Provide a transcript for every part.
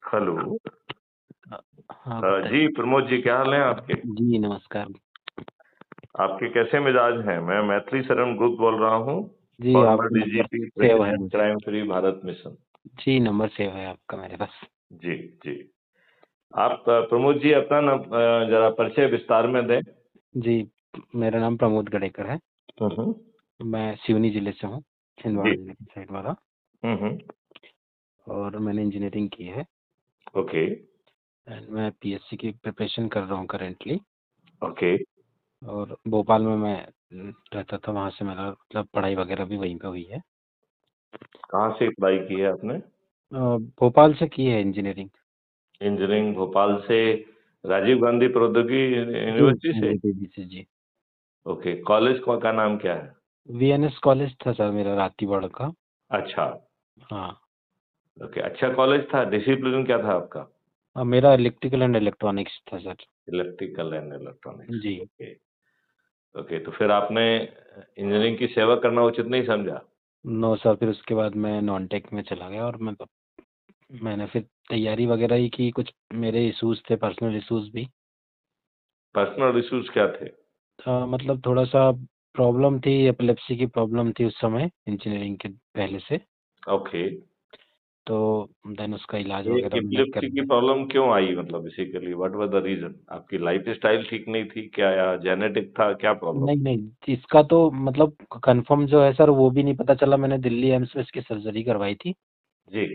Hello. हाँ जी बताइए। प्रमोद जी, क्या हाल है आपके? जी नमस्कार। आपके कैसे मिजाज हैं? मैं मैथिली शरण गुप्त बोल रहा हूँ, जी फॉर्मर आपका नंबर डीजीपी, सेव है प्रेसिडेंट मुझे। Crime free Bharat mission. जी नंबर सेव है आपका मेरे पास। जी जी। आप प्रमोद जी अपना जरा परिचय विस्तार में दें। जी मेरा नाम प्रमोद गडेकर है। हम्म। मैं सिवनी जिले से हूँ, छिंदवाड़ा जी। जिले की साइड वाला। हम्म। और मैंने इंजीनियरिंग की है ओके। एंड मैं पीएससी की प्रिपरेशन कर रहा हूँ करेंटली। ओके। और भोपाल में मैं रहता था, वहाँ से मेरा मतलब पढ़ाई वगैरह भी वहीं पे हुई है। कहाँ से पढ़ाई की है आपने? भोपाल से की है इंजीनियरिंग। इंजीनियरिंग भोपाल से, राजीव गांधी प्रौद्योगिकी जी यूनिवर्सिटी से? जी जी। ओके, कॉलेज का नाम क्या है? वीएनएस कॉलेज था सर मेरा, रातीबाड़ का। अच्छा। हाँ। ओके, अच्छा कॉलेज था। डिसिप्लिन क्या था आपका? मेरा इलेक्ट्रिकल एंड इलेक्ट्रॉनिक्स था सर। Electrical and electronics. जी। ओके। ओके, तो फिर आपने इंजीनियरिंग की सेवा करना उचित नहीं समझा? नो सर, फिर उसके बाद मैं नॉन टेक में चला गया और मैंने फिर तैयारी वगैरह ही की। कुछ मेरे इश्यूज थे, पर्सनल इश्यूज भी। पर्सनल इश्यूज क्या थे? मतलब थोड़ा सा प्रॉब्लम थी, एपिलेप्सी की प्रॉब्लम थी उस समय इंजीनियरिंग के पहले से। ओके। तो देन उसका इलाज ये वगैरह मैंने कर एपिलेप्सी की लिया। प्रॉब्लम क्यों आई, मतलब basically what was the reason? आपकी लाइफ स्टाइल ठीक नहीं थी क्या, या जेनेटिक था, क्या प्रॉब्लम? नहीं नहीं, इसका तो मतलब कंफर्म जो है सर वो भी नहीं पता चला। मैंने दिल्ली एम्स में इसकी सर्जरी करवाई थी। जी।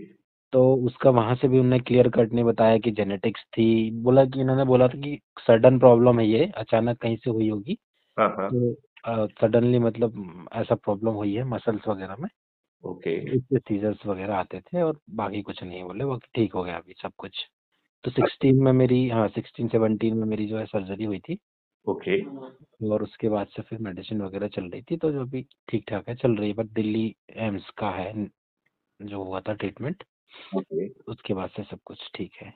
तो उसका वहां से भी उन्होंने क्लियर कट नहीं बताया कि जेनेटिक्स थी। बोला कि इन्होंने बोला था कि सडन प्रॉब्लम है, ये अचानक कहीं से हुई होगी। हाँ हाँ। तो सडनली मतलब ऐसा प्रॉब्लम हुई है मसल्स वगैरह में। ओके। तो इससे सीजर्स वगैरह आते थे और बाकी कुछ नहीं, बोले वो ठीक हो गया अभी सब कुछ। तो 16 में मेरी, हाँ 16 17 में मेरी जो है सर्जरी हुई थी। ओके। और उसके बाद से फिर मेडिसिन वगैरह चल रही थी, तो जो भी ठीक ठाक है चल रही है। बट दिल्ली एम्स का है जो हुआ था ट्रीटमेंट, ओके। उसके बाद से सब कुछ ठीक है।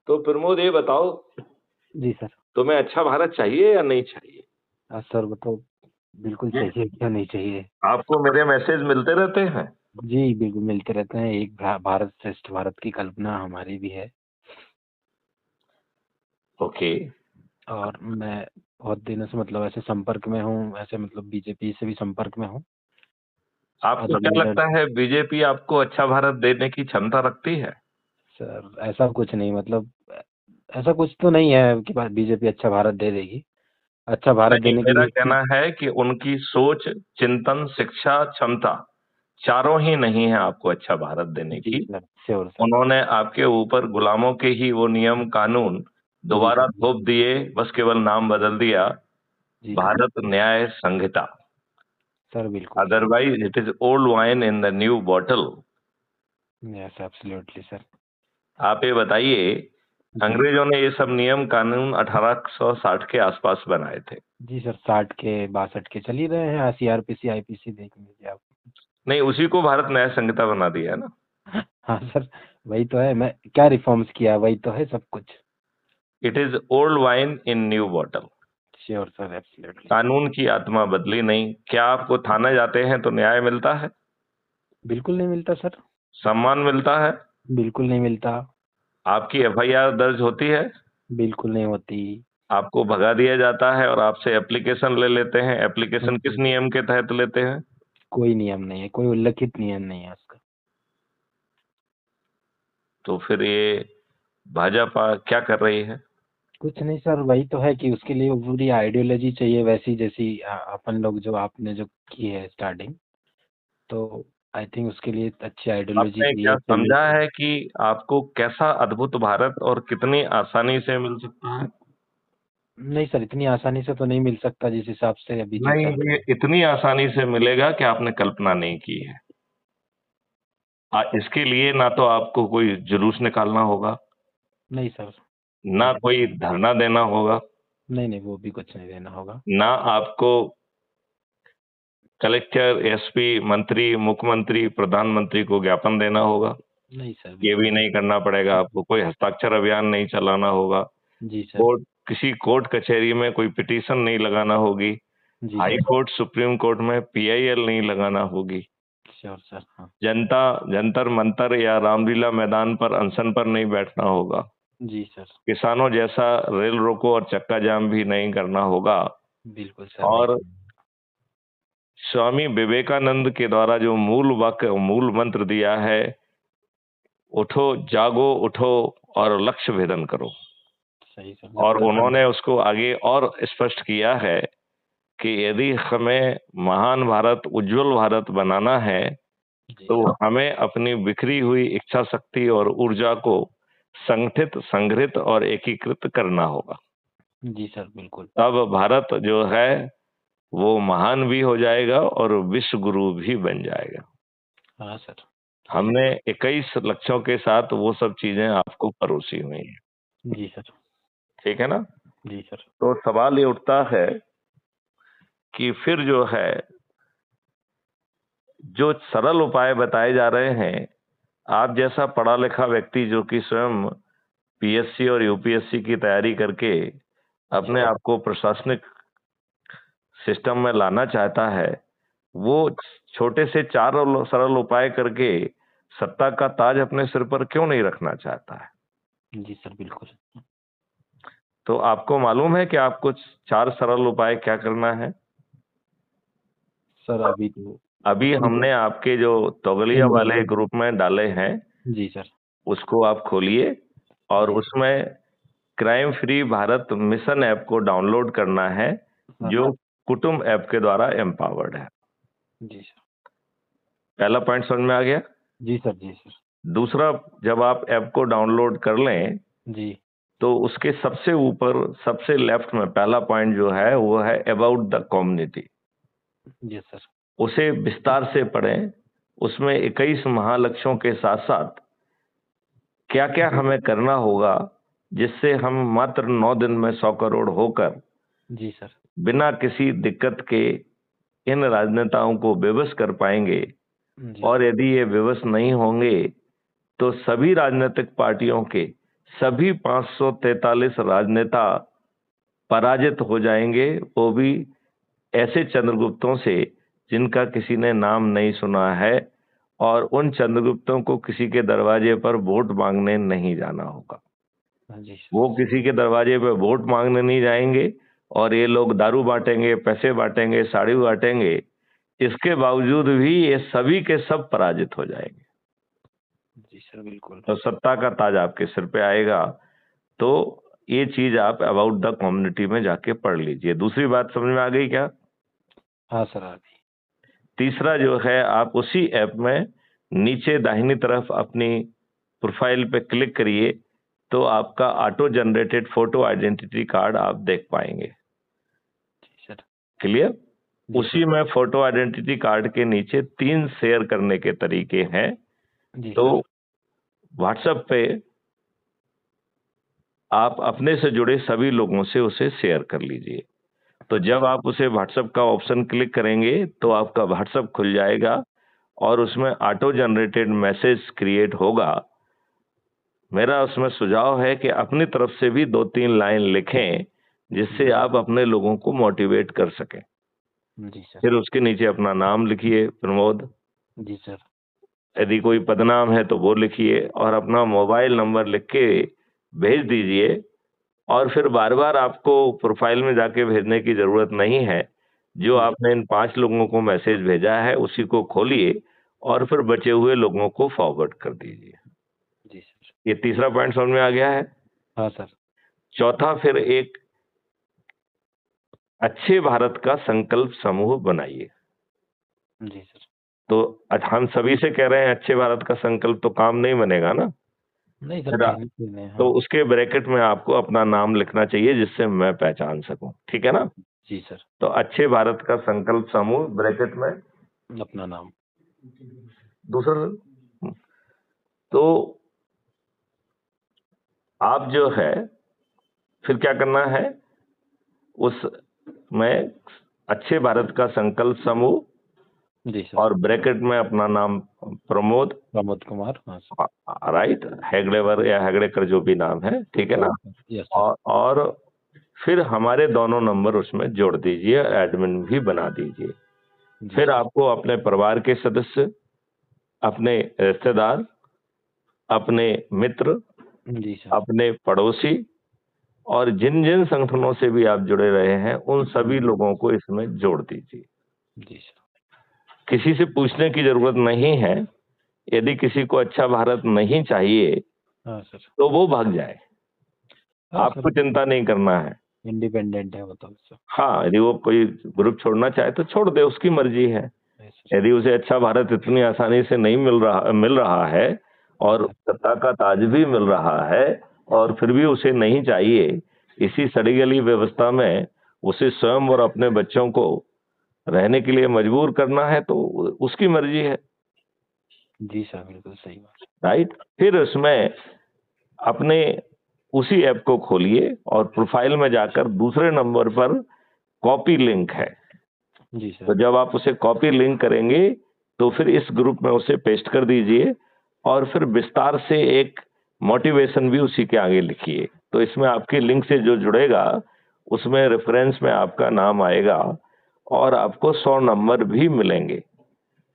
तो प्रमोद ये बताओ, जी सर। तुम्हें अच्छा भारत चाहिए या नहीं चाहिए? सर वो तो बिल्कुल चाहिए, क्यों नहीं चाहिए। आपको मेरे मैसेज मिलते रहते हैं? जी बिल्कुल मिलते रहते हैं। एक भारत श्रेष्ठ भारत की कल्पना हमारी भी है। ओके। और मैं बहुत दिनों से मतलब ऐसे संपर्क में हूँ, ऐसे मतलब बीजेपी से भी संपर्क में हूँ। आपको अदर क्या लीडर्स। लगता है, बीजेपी आपको अच्छा भारत देने की क्षमता रखती है? सर ऐसा कुछ नहीं, मतलब ऐसा कुछ तो नहीं है कि बीजेपी अच्छा भारत दे देगी। अच्छा भारत नहीं, देने के मेरा लिए कहना है कि उनकी सोच, चिंतन, शिक्षा, क्षमता, चारों ही नहीं है आपको अच्छा भारत देने जी की। Sir, sure sir. उन्होंने आपके ऊपर गुलामों के ही वो नियम कानून जी दोबारा सर। थोप दिए, बस केवल नाम बदल दिया। जी सर। भारत न्याय संहिता। सर बिल्कुल। Otherwise it is old wine in the new bottle. Yes absolutely sir. आप ये बताइए, जी। अंग्रेजों ने ये सब नियम कानून 1860 के आसपास बनाए थे। जी सर, 60 के 62 के चल ही रहे हैं। सीआरपीसी आईपीसी देख लीजिए आप। नहीं, उसी को भारत न्याय संहिता बना दिया है ना। हाँ सर, वही तो है। मैं क्या रिफॉर्म्स किया, वही तो है सब कुछ। It is old wine in new bottle. Sure sir, absolutely. कानून की आत्मा बदली नहीं। क्या आपको थाने जाते हैं तो न्याय मिलता है? बिल्कुल नहीं मिलता सर। सम्मान मिलता है? बिल्कुल नहीं मिलता। आपकी एफआईआर दर्ज होती है? बिल्कुल नहीं होती। आपको भगा दिया जाता है और आपसे एप्लीकेशन ले लेते हैं। एप्लीकेशन किस नहीं, नियम के तहत लेते हैं? कोई नियम नहीं है, कोई उल्लिखित नियम नहीं है उसका। तो फिर ये भाजपा क्या कर रही है? कुछ नहीं सर, वही तो है कि उसके लिए वो पूरी आइडियोलॉजी चाहिए वैसी जैसी अपन लोग जो आपने जो की है स्टार्टिंग। तो आई थिंक उसके लिए अच्छी आइडियोलॉजी आपने क्या चाहिए, समझा सॉल्यूशन। है कि आपको कैसा अद्भुत भारत और कितनी आसानी से मिल सकता है? नहीं सर, इतनी आसानी से तो नहीं मिल सकता जिस हिसाब से अभी जो नहीं, चल रहा ये है। इतनी आसानी से मिलेगा कि आपने कल्पना नहीं की है। इसके लिए ना तो आपको कोई जुलूस निकालना होगा, नहीं सर। ना बिल्कुल। कोई धरना देना होगा, नहीं नहीं, वो भी कुछ नहीं देना होगा। ना आपको कलेक्टर, एसपी, मंत्री, मुख्यमंत्री, प्रधानमंत्री को ज्ञापन देना होगा। नहीं सर, ये भी बिल्कुल नहीं। नहीं करना पड़ेगा आपको। कोई हस्ताक्षर अभियान नहीं चलाना होगा। जी सर। किसी कोर्ट कचहरी में कोई पिटीशन नहीं लगाना होगी। जी high sir. Court, supreme court में पीआईएल नहीं लगाना होगी। Sure sir. हाँ जनता जंतर मंतर या रामलीला मैदान पर अनशन पर नहीं बैठना होगा। जी सर। किसानों जैसा रेल रोको और चक्का जाम भी नहीं करना होगा। बिल्कुल सर। और नहीं। स्वामी विवेकानंद के द्वारा जो मूल वाक्य मूल मंत्र दिया है, उठो जागो उठो और लक्ष्य भेदन करो, सही सर। और मतलब उन्होंने उसको आगे और स्पष्ट किया है कि यदि हमें महान भारत उज्जवल भारत बनाना है जी तो सर। हमें अपनी बिखरी हुई इच्छा शक्ति और ऊर्जा को संगठित, संग्रहित और एकीकृत करना होगा। जी सर बिल्कुल। तब भारत जो है वो महान भी हो जाएगा और विश्व गुरु भी बन जाएगा। हाँ सर। सही। हमने 21 लक्ष्यों के साथ वो सब चीजें आपको परोसी हुई हैं। जी सर। ठीक है ना? जी सर। तो सवाल ये उठता है कि फिर जो है जो सरल उपाय बताए जा रहे हैं, आप जैसा पढ़ा लिखा व्यक्ति जो कि स्वयं पीएससी और यूपीएससी की तैयारी करके अपने आप को प्रशासनिक सिस्टम में लाना चाहता है, वो छोटे से 4 सरल उपाय करके सत्ता का ताज अपने सिर पर क्यों नहीं रखना चाहता है? जी सर बिल्कुल। तो आपको मालूम है कि आपको 4 सरल उपाय क्या करना है? सर अभी तो अभी हमने आपके जो तौगलिया वाले ग्रुप में डाले हैं, जी सर। उसको आप खोलिए और जी। उसमें crime free Bharat mission app को डाउनलोड करना है, हाँ जो सर। कुटुंब ऐप के द्वारा एम्पावर्ड है। जी सर। पहला पॉइंट समझ में आ गया? जी सर। जी सर। दूसरा, जब आप ऐप को डाउनलोड कर लें जी। तो उसके सबसे ऊपर सबसे लेफ्ट में पहला पॉइंट जो है वो है अबाउट द कम्युनिटी। जी सर। उसे विस्तार से पढ़ें। उसमें 21 महालक्ष्यों के साथ साथ क्या क्या हमें करना होगा जिससे हम मात्र 9 दिन में 100 करोड़ होकर जी सर। बिना किसी दिक्कत के इन राजनेताओं को विवश कर पाएंगे। जी और सर। यदि ये विवश नहीं होंगे तो सभी राजनीतिक पार्टियों के सभी 543 राजनेता पराजित हो जाएंगे, वो भी ऐसे चंद्रगुप्तों से जिनका किसी ने नाम नहीं सुना है, और उन चंद्रगुप्तों को किसी के दरवाजे पर वोट मांगने नहीं जाना होगा। जी सर। वो किसी के दरवाजे पर वोट मांगने नहीं जाएंगे और ये लोग दारू बांटेंगे, पैसे बांटेंगे, साड़ी बांटेंगे, इसके बावजूद भी ये सभी के सब पराजित हो जाएंगे। जी सर बिल्कुल। तो सत्ता का ताज आपके सिर पे आएगा। तो ये चीज आप अबाउट द कम्युनिटी में जाके पढ़ लीजिए। दूसरी बात समझ में आ गई क्या? हाँ सर आ गई। तीसरा जो है, आप उसी ऐप में नीचे दाहिनी तरफ अपनी प्रोफाइल पे क्लिक करिए तो आपका auto generated photo identity card आप देख पाएंगे। जी सर। क्लियर? जी उसी सर। में फोटो आइडेंटिटी कार्ड के नीचे 3 शेयर करने के तरीके हैं। जी तो सर। व्हाट्सएप पे आप अपने से जुड़े सभी लोगों से उसे शेयर कर लीजिए। तो जब आप उसे व्हाट्सएप का ऑप्शन क्लिक करेंगे तो आपका व्हाट्सएप खुल जाएगा और उसमें ऑटो जनरेटेड मैसेज क्रिएट होगा। मेरा उसमें सुझाव है कि अपनी तरफ से भी 2-3 लाइन लिखें जिससे आप अपने लोगों को मोटिवेट कर सकें। जी सर। फिर उसके नीचे अपना नाम लिखिए, प्रमोद। जी सर। यदि कोई पदनाम है तो वो लिखिए और अपना मोबाइल नंबर लिख के भेज दीजिए। और फिर बार बार आपको प्रोफाइल में जाके भेजने की जरूरत नहीं है। जो आपने इन 5 लोगों को मैसेज भेजा है उसी को खोलिए और फिर बचे हुए लोगों को फॉरवर्ड कर दीजिए। जी सर। ये तीसरा पॉइंट समझ में आ गया है? हाँ सर। चौथा, फिर एक अच्छे भारत का संकल्प समूह बनाइए। जी सर। तो हम सभी से कह रहे हैं अच्छे भारत का संकल्प, तो काम नहीं बनेगा ना। नहीं सर फिर कहने के लिए तो हाँ। उसके ब्रैकेट में आपको अपना नाम लिखना चाहिए जिससे मैं पहचान सकूं। ठीक है ना? जी सर। तो अच्छे भारत का संकल्प समूह ब्रैकेट में अपना नाम। दूसरा। तो आप जो है फिर क्या करना है, उस में अच्छे भारत का संकल्प समूह जी सर। और ब्रैकेट में अपना नाम प्रमोद, प्रमोद कुमार। हाँ सर। राइट, हेगड़ेवर या हेगड़ेकर जो भी नाम है, ठीक है ना? Yes sir. और फिर हमारे दोनों नंबर उसमें जोड़ दीजिए, एडमिन भी बना दीजिए। जी फिर सर। आपको अपने परिवार के सदस्य, अपने रिश्तेदार, अपने मित्र, जी सर। अपने पड़ोसी और जिन जिन संगठनों से भी आप जुड़े रहे हैं उन सभी लोगों को इसमें जोड़ दीजिए। जी सर। किसी से पूछने की जरूरत नहीं है। यदि किसी को अच्छा भारत नहीं चाहिए हाँ सर। तो वो भाग जाए, हाँ आपको सर, चिंता नहीं करना है। इंडिपेंडेंट है वो तो सर। हाँ, यदि वो कोई ग्रुप छोड़ना चाहे तो छोड़ दे, उसकी मर्जी है। Yes sir. यदि उसे अच्छा भारत इतनी आसानी से नहीं मिल रहा है और सत्ता का ताज भी मिल रहा है और फिर भी उसे नहीं चाहिए, इसी सड़ी गली व्यवस्था में उसे स्वयं और अपने बच्चों को रहने के लिए मजबूर करना है तो उसकी मर्जी है, जी सर, बिल्कुल सही बात। राइट। फिर उसमें अपने उसी ऐप को खोलिए और प्रोफाइल में जाकर दूसरे नंबर पर कॉपी लिंक है, जी तो सर। जब आप उसे कॉपी लिंक करेंगे तो फिर इस ग्रुप में उसे पेस्ट कर दीजिए और फिर विस्तार से एक मोटिवेशन भी उसी के आगे लिखिए। तो इसमें आपके लिंक से जो जुड़ेगा उसमें रेफरेंस में आपका नाम आएगा और आपको 100 नंबर भी मिलेंगे।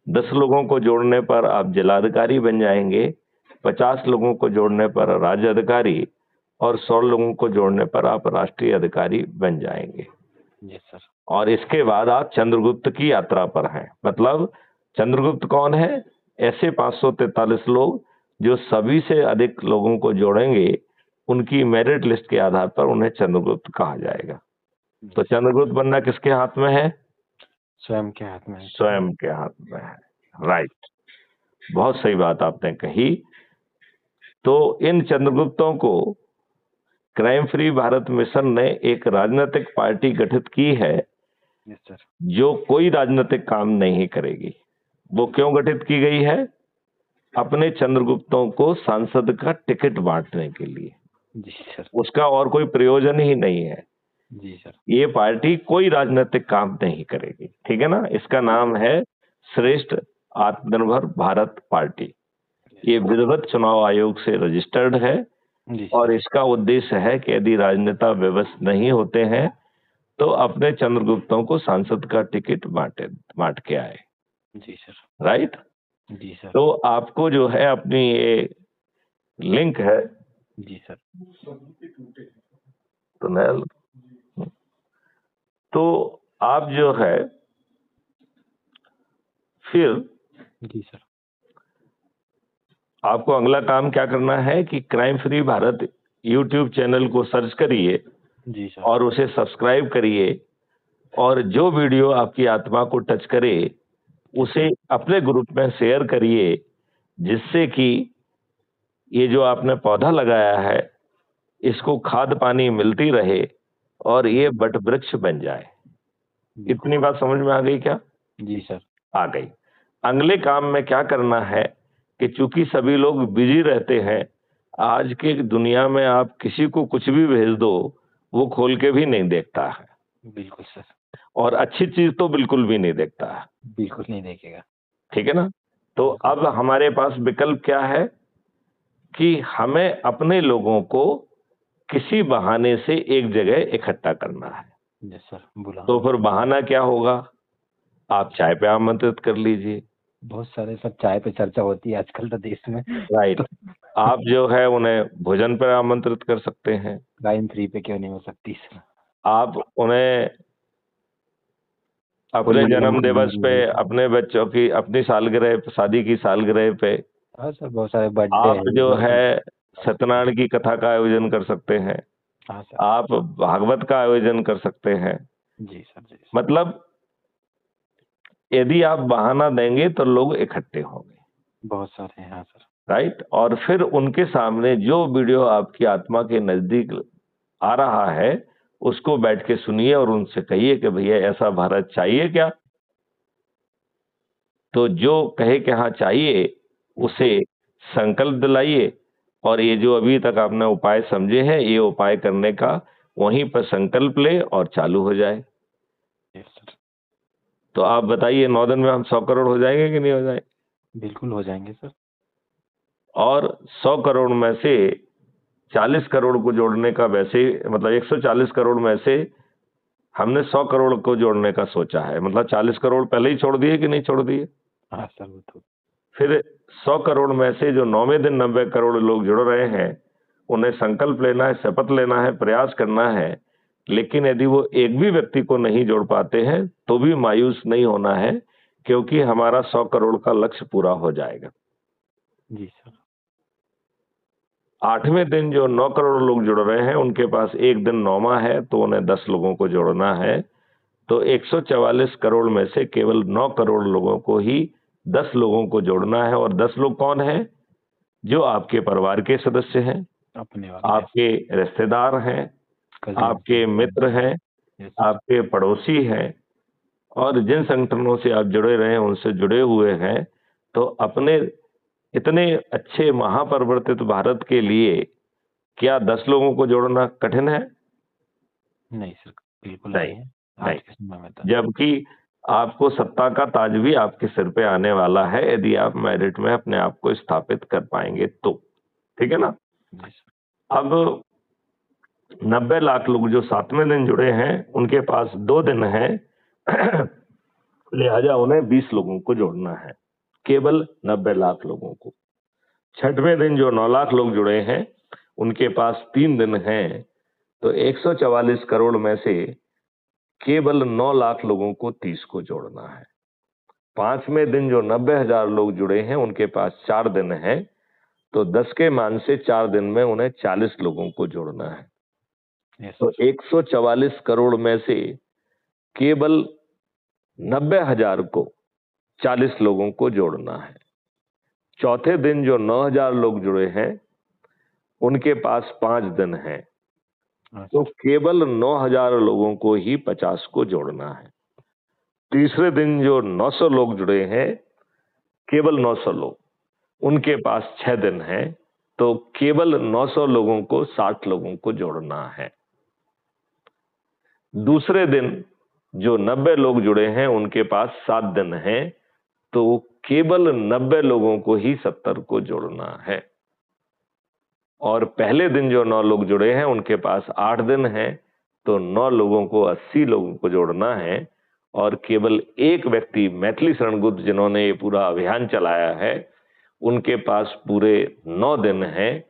10 लोगों को जोड़ने पर आप जिलाधिकारी बन जाएंगे, 50 लोगों को जोड़ने पर राज्य अधिकारी और 100 लोगों को जोड़ने पर आप राष्ट्रीय अधिकारी बन जाएंगे। Yes sir. और इसके बाद आप चंद्रगुप्त की यात्रा पर हैं। मतलब चंद्रगुप्त कौन है? ऐसे 543 लोग जो सभी से अधिक लोगों को जोड़ेंगे, उनकी मेरिट लिस्ट के आधार पर उन्हें चंद्रगुप्त कहा जाएगा। तो चंद्रगुप्त बनना किसके हाथ में है? स्वयं के हाथ में है। स्वयं के हाथ में है, राइट। बहुत सही बात आपने कही। तो इन चंद्रगुप्तों को क्राइम फ्री भारत मिशन ने एक राजनीतिक पार्टी गठित की है यस सर। जो कोई राजनीतिक काम नहीं करेगी। वो क्यों गठित की गई है? अपने चंद्रगुप्तों को सांसद का टिकट बांटने के लिए। जी सर। उसका और कोई प्रयोजन ही नहीं है। जी सर। ये पार्टी कोई राजनीतिक काम नहीं करेगी, ठीक है ना। इसका नाम है श्रेष्ठ आत्मनिर्भर भारत पार्टी। ये विधिवत चुनाव आयोग से रजिस्टर्ड है जी और सर। इसका उद्देश्य है कि यदि राजनेता व्यवस्थित नहीं होते हैं तो अपने चंद्रगुप्तों को सांसद का टिकट बांट के आए, जी सर। राइट। जी सर। तो आपको जो है अपनी ये लिंक है जी सर। तो नैल, तो आप जो है फिर जी सर। आपको अगला काम क्या करना है कि crime free Bharat YouTube channel को सर्च करिए जी सर। और उसे सब्सक्राइब करिए और जो वीडियो आपकी आत्मा को टच करे उसे अपने ग्रुप में शेयर करिए, जिससे कि ये जो आपने पौधा लगाया है इसको खाद पानी मिलती रहे और ये बट वृक्ष बन जाए। इतनी बात समझ में आ गई क्या? जी सर। आ गई। अगले काम में क्या करना है कि चूंकि सभी लोग बिजी रहते हैं, आज के दुनिया में आप किसी को कुछ भी भेज दो वो खोल के भी नहीं देखता है बिल्कुल सर। और अच्छी चीज तो बिल्कुल भी नहीं देखता है, बिल्कुल नहीं देखेगा। ठीक है ना। तो बिल्कुल। अब हमारे पास विकल्प क्या है कि हमें अपने लोगों को किसी बहाने से एक जगह इकट्ठा करना है। यस सर, बुलाओ। तो फिर बहाना क्या होगा? आप चाय पे आमंत्रित कर लीजिए, बहुत सारे सर, चाय पे चर्चा होती है आजकल तो देश में। राइट। तो आप जो है उन्हें भोजन पर आमंत्रित कर सकते हैं। क्राइम फ्री पे क्यों नहीं हो सकती सर? आप उन्हें अपने कोई जन्म दिवस पे, हाँ अपने बच्चों की अपनी सालगिरह, शादी की सालगिरह पे सर, बहुत सारे बर्थडे आप है, जो बहुत है सारे। सत्यनारायण की कथा का आयोजन कर सकते हैं, हाँ सर। आप भागवत का आयोजन कर सकते हैं। जी सर। जी सर। मतलब यदि आप बहाना देंगे तो लोग इकट्ठे होंगे, बहुत सारे हैं, हाँ सर। राइट। और फिर उनके सामने जो वीडियो आपकी आत्मा के नजदीक आ रहा है उसको बैठ के सुनिए और उनसे कहिए कि भैया ऐसा भारत चाहिए क्या? तो जो कहे कि हाँ चाहिए उसे संकल्प दिलाइए और ये जो अभी तक आपने उपाय समझे हैं ये उपाय करने का वहीं पर संकल्प ले और चालू हो जाए। Yes sir. तो आप बताइए 9 दिन में हम 100 करोड़ हो जाएंगे कि नहीं हो जाएंगे? बिल्कुल हो जाएंगे सर। और 100 करोड़ में से 40 करोड़ को जोड़ने का, वैसे मतलब 140 करोड़ में से हमने 100 करोड़ को जोड़ने का सोचा है। मतलब 40 करोड़ पहले ही छोड़ दिए कि नहीं छोड़ दिए? हाँ सर, वो तो फिर 100 करोड़ में से जो 9वें दिन 90 करोड़ लोग जुड़ रहे हैं, उन्हें संकल्प लेना है, शपथ लेना है, प्रयास करना है। लेकिन यदि वो एक भी व्यक्ति को नहीं जोड़ पाते हैं तो भी मायूस नहीं होना है, क्योंकि हमारा 100 करोड़ का लक्ष्य पूरा हो जाएगा। जी सर। 8वें दिन जो 9 करोड़ लोग जुड़ रहे हैं, उनके पास एक दिन 9वां है, तो उन्हें 10 लोगों को जोड़ना है। तो 144 करोड़ में से केवल 9 करोड़ लोगों को ही 10 लोगों को जोड़ना है। और 10 लोग कौन हैं? जो आपके परिवार के सदस्य हैं, अपने वाले आपके रिश्तेदार हैं, आपके मित्र हैं, आपके पड़ोसी हैं, और जिन संगठनों से आप जुड़े रहे हैं उनसे जुड़े हुए हैं। तो अपने इतने अच्छे महापरिवर्तित भारत के लिए क्या 10 लोगों को जोड़ना कठिन है? नहीं सर, बिल्कुल नहीं, नहीं है नहीं। आज के समय में तो। जबकि आपको सत्ता का ताज भी आपके सिर पे आने वाला है, यदि आप मेरिट में अपने आप को स्थापित कर पाएंगे तो। ठीक है ना? जी सर। अब 90 लाख लोग जो 7वें दिन जुड़े हैं, उनके पास 2 दिन है, लिहाजा उन्हें 20 लोगों को जोड़ना है, केवल 90 लाख लोगों को। 6वें दिन जो 9 लाख लोग जुड़े हैं, उनके पास 3 दिन हैं, तो 144 करोड़ में से केवल 9 लाख लोगों को 30 को जोड़ना है। 5वें दिन जो 90,000 लोग जुड़े हैं, उनके पास 4 दिन है, तो 10 के मान से 4 दिन में उन्हें 40 लोगों को जोड़ना है। तो 144 करोड़ में से केवल 90,000 को 40 लोगों को जोड़ना है। चौथे दिन जो 9,000 लोग जुड़े हैं, उनके पास 5 दिन हैं, तो केवल 9,000 लोगों को ही 50 को जोड़ना है। तीसरे दिन जो 900 लोग जुड़े हैं, केवल 900 लोग, उनके पास 6 दिन हैं, तो केवल 900 लोगों को 60 लोगों को जोड़ना है। दूसरे दिन जो 90 लोग जुड़े हैं, उनके पास 7 दिन हैं, तो केवल 90 लोगों को ही 70 को जोड़ना है। और पहले दिन जो 9 लोग जुड़े हैं, उनके पास 8 दिन हैं, तो 9 लोगों को 80 लोगों को जोड़ना है। और केवल एक व्यक्ति मैथिली शरण गुप्त, जिन्होंने ये पूरा अभियान चलाया है, उनके पास पूरे 9 दिन हैं,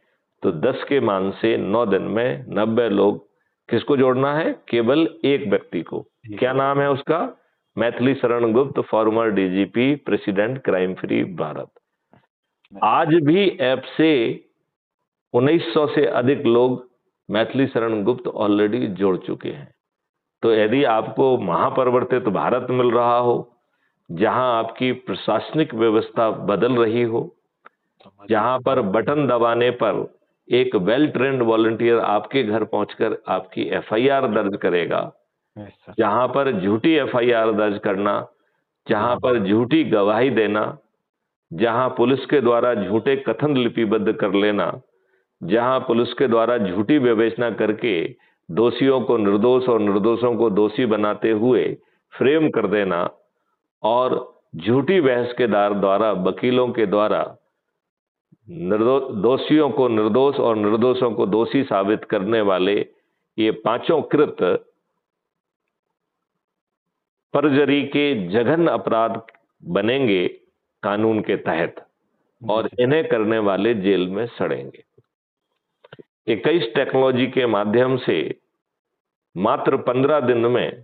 तो 10 के मान से 9 दिन में 90 लोग किसको जोड़ना है? केवल एक व्यक्ति को। क्या नाम है उसका? Maithili Sharan Gupt, farmer DGP, president, crime free Bharat. आज भी ऐप से 1900 से अधिक लोग मैथिली शरण गुप्त ऑलरेडी जोड़ चुके हैं। तो यदि आपको महापरिवर्तित भारत मिल रहा हो, जहां आपकी प्रशासनिक व्यवस्था बदल रही हो, जहां पर बटन दबाने पर एक वेल ट्रेन्ड वॉलंटियर आपके घर पहुंचकर आपकी एफआईआर दर्ज करेगा, जहां पर झूठी एफआईआर दर्ज करना, जहां पर झूठी गवाही देना, जहां पुलिस के द्वारा झूठे कथन लिपिबद्ध कर लेना, जहां पुलिस के द्वारा झूठी विवेचना करके दोषियों को निर्दोष और निर्दोषों को दोषी बनाते हुए फ्रेम कर देना, और झूठी बहस के द्वारा वकीलों के द्वारा दोषियों को निर्दोष और निर्दोषों को दोषी साबित करने वाले ये पांचों कृत परजरी के जघन्य अपराध बनेंगे कानून के तहत, और इन्हें करने वाले जेल में सड़ेंगे। 21 टेक्नोलॉजी के माध्यम से मात्र 15 दिन में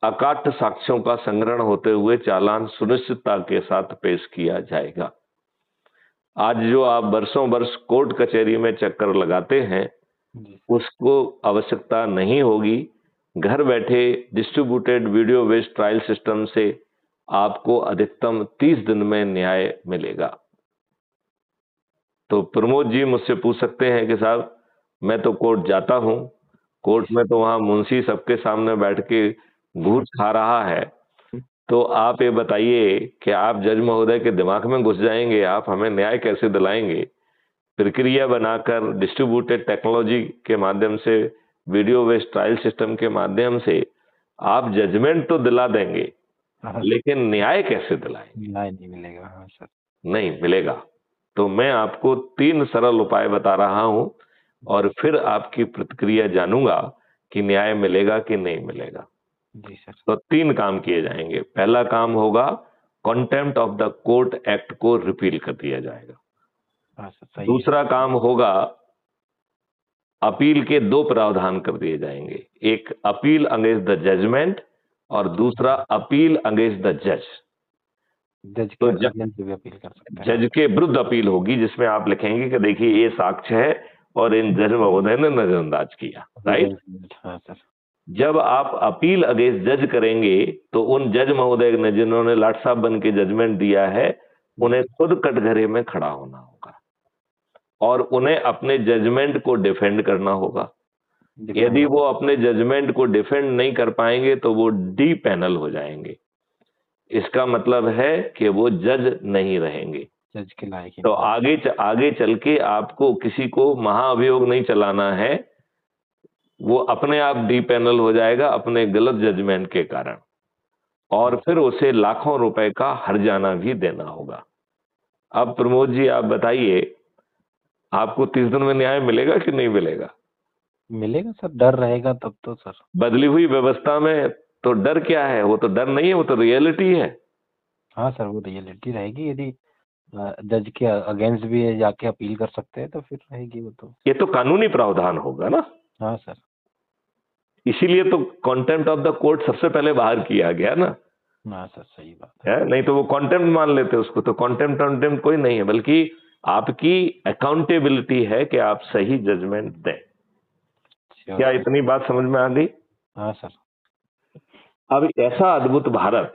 अकाट्य साक्ष्यों का संग्रहण होते हुए चालान सुनिश्चितता के साथ पेश किया जाएगा। आज जो आप वर्षों वर्ष कोर्ट कचहरी में चक्कर लगाते हैं, उसको आवश्यकता नहीं होगी। घर बैठे distributed video based trial system से आपको अधिकतम 30 दिन में न्याय मिलेगा। तो प्रमोद जी मुझसे पूछ सकते हैं कि साहब, मैं तो कोर्ट जाता हूं, कोर्ट में तो वहां मुंशी सबके सामने बैठ के घूस खा रहा है, तो आप ये बताइए कि आप जज महोदय के दिमाग में घुस जाएंगे, आप हमें न्याय कैसे दिलाएंगे? प्रक्रिया बनाकर डिस्ट्रीब्यूटेड टेक्नोलॉजी के माध्यम से, वीडियो बेस्ड ट्रायल सिस्टम के माध्यम से आप जजमेंट तो दिला देंगे, लेकिन न्याय कैसे दिलाएंगे? न्याय नहीं मिलेगा। हाँ सर, नहीं मिलेगा। तो मैं आपको 3 सरल उपाय बता रहा हूं, और फिर आपकी प्रतिक्रिया जानूंगा कि न्याय मिलेगा कि नहीं मिलेगा। जी सर। तो 3 काम किए जाएंगे। पहला काम होगा contempt of the court act को रिपील कर दिया जाएगा। हाँ सर, सही है। दूसरा काम होगा, अपील के दो प्रावधान कर दिए जाएंगे, एक अपील अगेंस्ट द जजमेंट और दूसरा अपील अगेंस्ट द जज। जज तो के अगेंस्ट भी अपील कर सकते हैं। जज के विरुद्ध अपील होगी, जिसमें आप लिखेंगे कि देखिए ये साक्ष्य है और इन जज महोदय ने नजरअंदाज किया, राइट। हाँ सर। जब आप अपील अगेंस्ट जज करेंगे तो उन जज महोदय ने जिन्होंने लाट साहब बन के जजमेंट दिया है, उन्हें खुद कटघरे में खड़ा होना होगा और उन्हें अपने जजमेंट को डिफेंड करना होगा। यदि वो अपने जजमेंट को डिफेंड नहीं कर पाएंगे तो वो डी पैनल हो जाएंगे। इसका मतलब है कि वो जज नहीं रहेंगे। जज के लायक। तो आगे चल के आपको किसी को महाअभियोग नहीं चलाना है, वो अपने आप डी पैनल हो जाएगा अपने गलत जजमेंट के कारण, और फिर उसे लाखों रुपए का हर्जाना भी देना होगा। अब प्रमोद जी आप बताइए, आपको 30 दिन में न्याय मिलेगा कि नहीं मिलेगा? मिलेगा सर, डर रहेगा तब तो सर। बदली हुई व्यवस्था में तो डर क्या है? वो तो डर नहीं है, वो तो रियलिटी है। हाँ सर, वो रियलिटी रहेगी। यदि जज के अगेंस्ट भी जाके अपील कर सकते हैं तो फिर रहेगी वो तो। ये तो कानूनी प्रावधान होगा ना। हाँ सर। इसीलिए तो कंटेम्प्ट ऑफ द कोर्ट सबसे पहले बाहर किया गया ना। हाँ सर, सही बात है। नहीं तो वो कंटेम्प्ट मान लेते उसको। तो कंटेम्प्ट कोई नहीं है, बल्कि आपकी अकाउंटेबिलिटी है कि आप सही जजमेंट दें। क्या इतनी बात समझ में आ गई? हाँ सर। अब ऐसा अद्भुत भारत,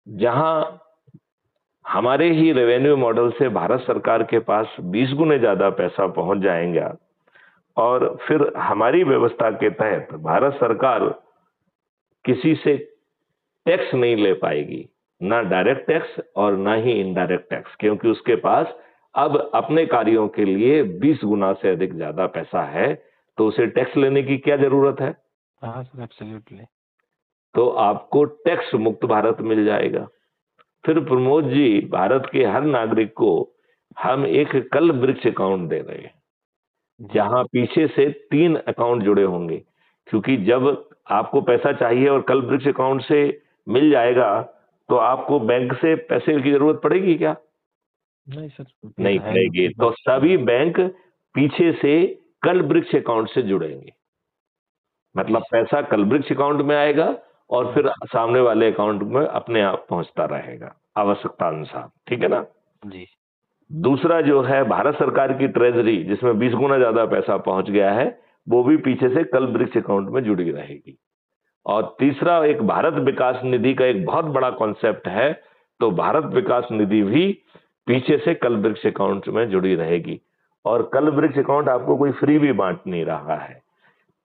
जहां हमारे ही रेवेन्यू मॉडल से भारत सरकार के पास 20 गुने ज्यादा पैसा पहुंच जाएगा, और फिर हमारी व्यवस्था के तहत भारत सरकार किसी से टैक्स नहीं ले पाएगी, ना डायरेक्ट टैक्स और ना ही इनडायरेक्ट टैक्स, क्योंकि उसके पास अब अपने कार्यों के लिए 20 गुना से अधिक ज्यादा पैसा है। तो उसे टैक्स लेने की क्या जरूरत है? हाँ सर, एब्सोल्युटली। तो आपको टैक्स मुक्त भारत मिल जाएगा। फिर प्रमोद जी, भारत के हर नागरिक को हम एक कल वृक्ष अकाउंट दे रहे हैं, जहां पीछे से 3 अकाउंट जुड़े होंगे, क्योंकि जब आपको पैसा चाहिए और कल वृक्ष अकाउंट से मिल जाएगा तो आपको बैंक से पैसे की जरूरत पड़ेगी क्या? नहीं सर, नहीं पड़ेगी। तो सभी बैंक पीछे से कल वृक्ष अकाउंट से जुड़ेंगे, मतलब पैसा कल वृक्ष अकाउंट में आएगा और फिर सामने वाले अकाउंट में अपने आप पहुंचता रहेगा आवश्यकता अनुसार। ठीक है ना जी। दूसरा जो है भारत सरकार की ट्रेजरी, जिसमें 20 गुना ज्यादा पैसा पहुंच गया है, वो भी पीछे से कल वृक्ष अकाउंट में जुड़ी रहेगी। और तीसरा, एक भारत विकास निधि का एक बहुत बड़ा कॉन्सेप्ट है, तो भारत विकास निधि भी पीछे से कल वृक्ष अकाउंट में जुड़ी रहेगी। और कल वृक्ष अकाउंट आपको कोई फ्री भी बांट नहीं रहा है,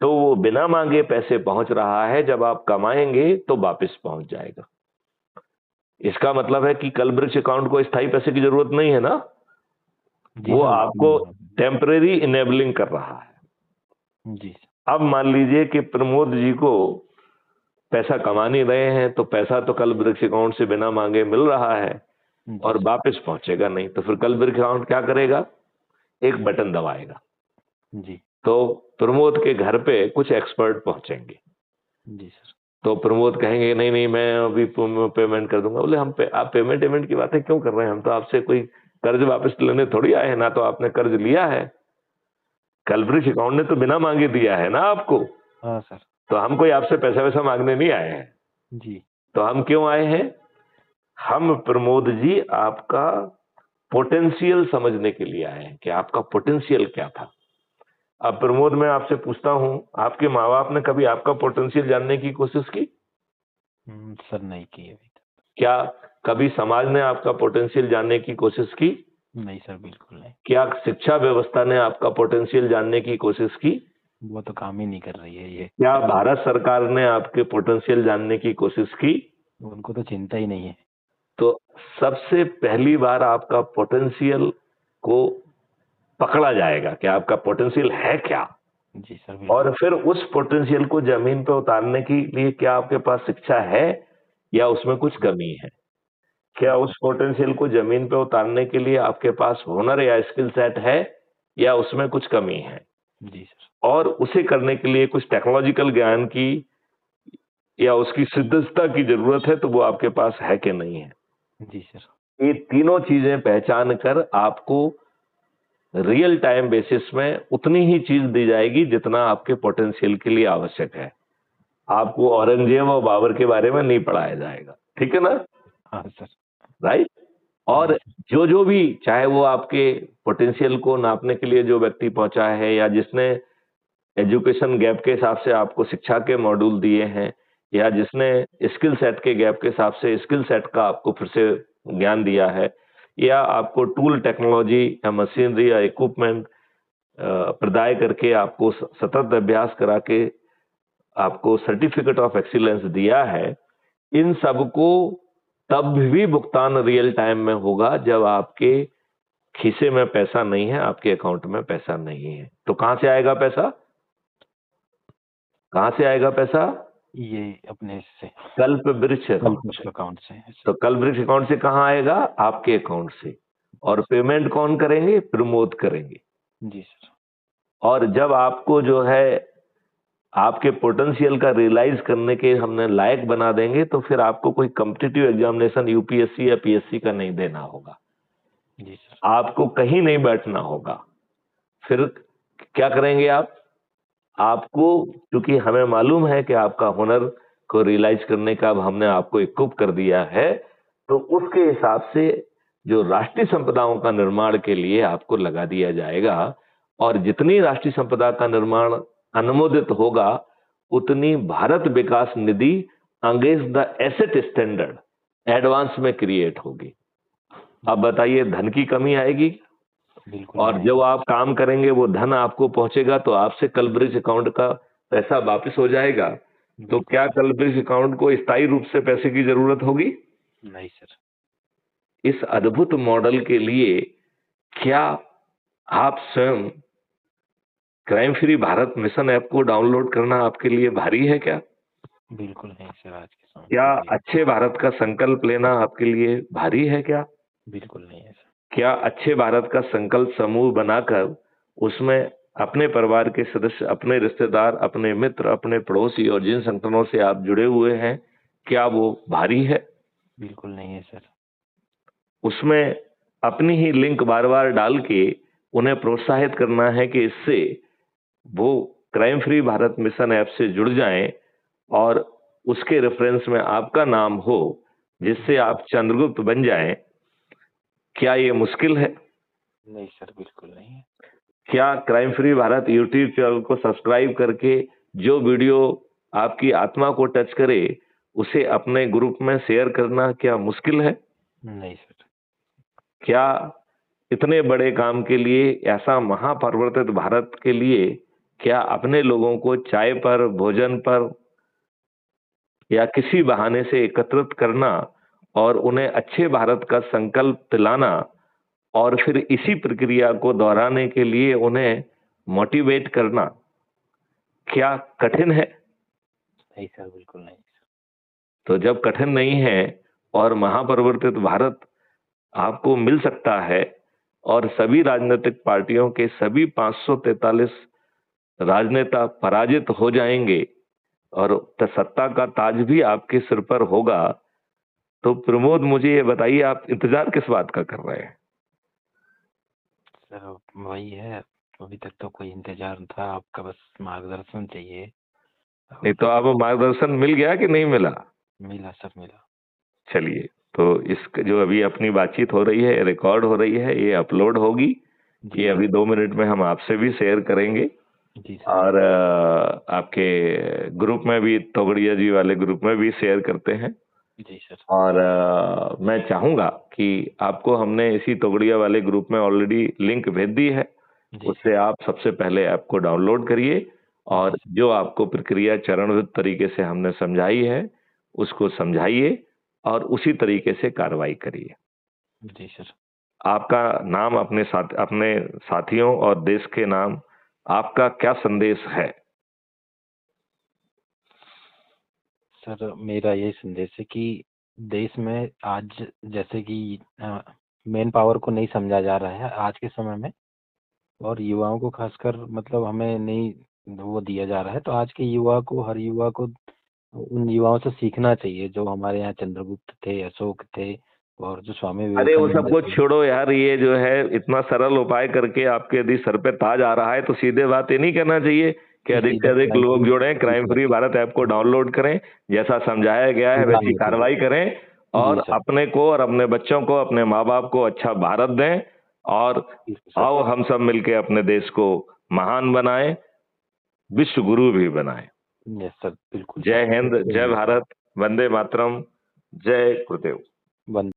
तो वो बिना मांगे पैसे पहुंच रहा है। जब आप कमाएंगे तो वापस पहुंच जाएगा। इसका मतलब है कि कल वृक्ष अकाउंट को स्थायी पैसे की जरूरत नहीं है ना, वो आपको टेम्परेरी इनेबलिंग कर रहा है। जी। अब मान लीजिए कि प्रमोद जी को पैसा कमा नहीं रहे हैं, तो पैसा तो कल वृक्ष अकाउंट से बिना मांगे मिल रहा है और वापस पहुंचेगा नहीं, तो फिर कल वृक्ष अकाउंट क्या करेगा? एक बटन दबाएगा जी। तो प्रमोद के घर पे कुछ एक्सपर्ट पहुंचेंगे। जी सर। तो प्रमोद कहेंगे नहीं नहीं मैं अभी पेमेंट कर दूंगा। बोले आप पेमेंट की बातें क्यों कर रहे हैं? हम तो आपसे कोई कर्ज वापस लेने थोड़ी आए हैं, ना तो आपने कर्ज लिया है, कल वृक्ष अकाउंट ने तो बिना मांगे दिया है ना आपको। हाँ सर। तो हम कोई आपसे पैसा वैसा मांगने नहीं आए हैं। जी। तो हम क्यों आए हैं? हम प्रमोद जी आपका पोटेंशियल समझने के लिए आए हैं कि आपका पोटेंशियल क्या था। अब प्रमोद, मैं आपसे पूछता हूं, आपके माँ बाप ने कभी आपका पोटेंशियल जानने की कोशिश की? सर नहीं की अभी तक। क्या कभी समाज ने आपका पोटेंशियल जानने की कोशिश की? नहीं सर, बिल्कुल नहीं। क्या शिक्षा व्यवस्था ने आपका पोटेंशियल जानने की कोशिश की? वो तो काम ही नहीं कर रही है ये। क्या भारत सरकार ने आपके पोटेंशियल जानने की कोशिश की? उनको तो चिंता ही नहीं है। तो सबसे पहली बार आपका पोटेंशियल को पकड़ा जाएगा कि आपका पोटेंशियल है क्या। जी सर। और फिर उस पोटेंशियल को जमीन पर उतारने के लिए क्या आपके पास शिक्षा है या उसमें कुछ कमी है? क्या उस पोटेंशियल को जमीन पे उतारने के लिए आपके पास हुनर या स्किल सेट है या उसमें कुछ कमी है? जी सर। और उसे करने के लिए कुछ टेक्नोलॉजिकल ज्ञान की या उसकी सिद्धता की जरूरत है, तो वो आपके पास है कि नहीं है? जी सर। ये तीनों चीजें पहचान कर आपको रियल टाइम बेसिस में उतनी ही चीज दी जाएगी जितना आपके पोटेंशियल के लिए आवश्यक है। आपको औरंगजेब और बाबर के बारे में नहीं पढ़ाया जाएगा, ठीक है ना? हाँ सर। राइट। जी और सर। जो जो भी, चाहे वो आपके पोटेंशियल को नापने के लिए जो व्यक्ति पहुंचा है, या जिसने एजुकेशन गैप के हिसाब से आपको शिक्षा के मॉड्यूल दिए हैं, या जिसने स्किल सेट के गैप के हिसाब से स्किल सेट का आपको फिर से ज्ञान दिया है, या आपको टूल टेक्नोलॉजी या मशीनरी या इक्विपमेंट प्रदाय करके आपको सतत अभ्यास करा के आपको सर्टिफिकेट ऑफ एक्सीलेंस दिया है, इन सबको तब भी भुगतान रियल टाइम में होगा जब आपके खीसे में पैसा नहीं है, आपके अकाउंट में पैसा नहीं है। तो कहां से आएगा पैसा? कहां से आएगा पैसा? ये अपने से कल्प वृक्ष अकाउंट से। अकाउंट से है सर। तो कल्प वृक्ष अकाउंट से कहां आएगा? आपके अकाउंट से। और पेमेंट कौन करेंगे? प्रमोद करेंगे। जी सर। और जब आपको जो है आपके पोटेंशियल का रियलाइज करने के हमने लायक बना देंगे, तो फिर आपको कोई कॉम्पिटिटिव एग्जामिनेशन यूपीएससी या पीएससी का नहीं देना होगा। जी सर। आपको कहीं नहीं बैठना होगा। फिर क्या करेंगे आप? आपको, क्योंकि हमें मालूम है कि आपका हुनर को रियलाइज करने का अब हमने आपको इक्विप कर दिया है, तो उसके हिसाब से जो राष्ट्रीय संपदाओं का निर्माण के लिए आपको लगा दिया जाएगा। और जितनी राष्ट्रीय संपदा का निर्माण अनुमोदित होगा, उतनी भारत विकास निधि against the asset standard advance में क्रिएट होगी। अब बताइए, धन की कमी आएगी? बिल्कुल और नहीं। जब आप काम करेंगे वो धन आपको पहुंचेगा, तो आपसे कलब्रिज अकाउंट का पैसा वापस हो जाएगा। तो बिल्कुल क्या कलब्रिज अकाउंट को स्थायी रूप से पैसे की जरूरत होगी? नहीं सर। इस अद्भुत मॉडल के लिए क्या आप स्वयं crime free Bharat mission app को डाउनलोड करना आपके लिए भारी है क्या? बिल्कुल नहीं सर, आज के समय क्या के लिए अच्छे भारत का संकल्प लेना आपके लिए भारी है क्या? बिल्कुल नहीं है सर। क्या अच्छे भारत का संकल्प समूह बनाकर उसमें अपने परिवार के सदस्य, अपने रिश्तेदार, अपने मित्र, अपने पड़ोसी और जिन संगठनों से आप जुड़े हुए हैं, क्या वो भारी है? बिल्कुल नहीं है सर। उसमें अपनी ही लिंक बार बार डाल के उन्हें प्रोत्साहित करना है कि इससे वो crime free Bharat mission app से जुड़ जाएं, और उसके रेफरेंस में आपका नाम हो, जिससे आप चंद्रगुप्त बन जाएं। क्या ये मुश्किल है? नहीं सर, बिल्कुल नहीं है। क्या crime free Bharat YouTube channel को सब्सक्राइब करके जो वीडियो आपकी आत्मा को टच करे, उसे अपने ग्रुप में शेयर करना क्या मुश्किल है? नहीं सर। क्या इतने बड़े काम के लिए, ऐसा महापरिवर्तित भारत के लिए, क्या अपने लोगों को चाय पर, भोजन पर या किसी बहाने से एकत्रित करना और उन्हें अच्छे भारत का संकल्प दिलाना, और फिर इसी प्रक्रिया को दोहराने के लिए उन्हें मोटिवेट करना, क्या कठिन है? नहीं सर, बिल्कुल नहीं सर। तो जब कठिन नहीं है और महापरिवर्तित भारत आपको मिल सकता है, और सभी राजनीतिक पार्टियों के सभी 543 राजनेता पराजित हो जाएंगे और सत्ता का ताज भी आपके सिर पर होगा, तो प्रमोद मुझे ये बताइए, आप इंतजार किस बात का कर रहे हैं? सर वही है, अभी तक तो कोई इंतजार था, आपका बस मार्गदर्शन चाहिए। नहीं तो अब मार्गदर्शन मिल गया कि नहीं मिला? मिला सर, मिला। चलिए, तो इस जो अभी अपनी बातचीत हो रही है, रिकॉर्ड हो रही है, ये अपलोड होगी। जी ये अभी 2 मिनट में हम आपसे भी शेयर करेंगे। जी सर। और आपके ग्रुप में भी, तोगड़िया जी वाले ग्रुप में भी शेयर करते हैं। जी सर। और मैं चाहूंगा कि आपको हमने इसी तोगड़िया वाले ग्रुप में ऑलरेडी लिंक भेज दी है, जी उससे आप सबसे पहले ऐप को डाउनलोड करिए, और जो आपको प्रक्रिया चरणबद्ध तरीके से हमने समझाई है उसको समझाइए, और उसी तरीके से कार्रवाई करिए। जी सर। आपका नाम, अपने साथियों और देश के नाम आपका क्या संदेश है? सर मेरा ये संदेश है कि देश में आज जैसे कि मेन पावर को नहीं समझा जा रहा है आज के समय में, और युवाओं को खासकर मतलब हमें नहीं वो दिया जा रहा है। तो आज के युवा को, हर युवा को उन युवाओं से सीखना चाहिए जो हमारे यहाँ चंद्रगुप्त थे, अशोक थे, और जो स्वामी अरे वो विवेकानंद सबको थे, छोड़ो यार, ये जो है इतना सरल उपाय करके आपके यदि सर पे ताज आ रहा है तो सीधे बात ये नहीं करना चाहिए कि कि अधिक से सीधा अधिक क्राइम लोग फ्री, जुड़ें, जी crime sir, free Bharat app को डाउनलोड करें, जैसा समझाया गया है सीधा वैसी ये करें। कार्रवाई करें, जी और सर, अपने को और अपने बच्चों को, अपने माँ बाप को अच्छा भारत दें, और बिल्कुल सर। आओ हम सब मिलके अपने देश को महान बनाएं, विश्व गुरु भी बनाएं। यस सर, बिल्कुल जय सर। हिंद, जय भारत, वंदे मातरम, जय गुरुदेव। वंदे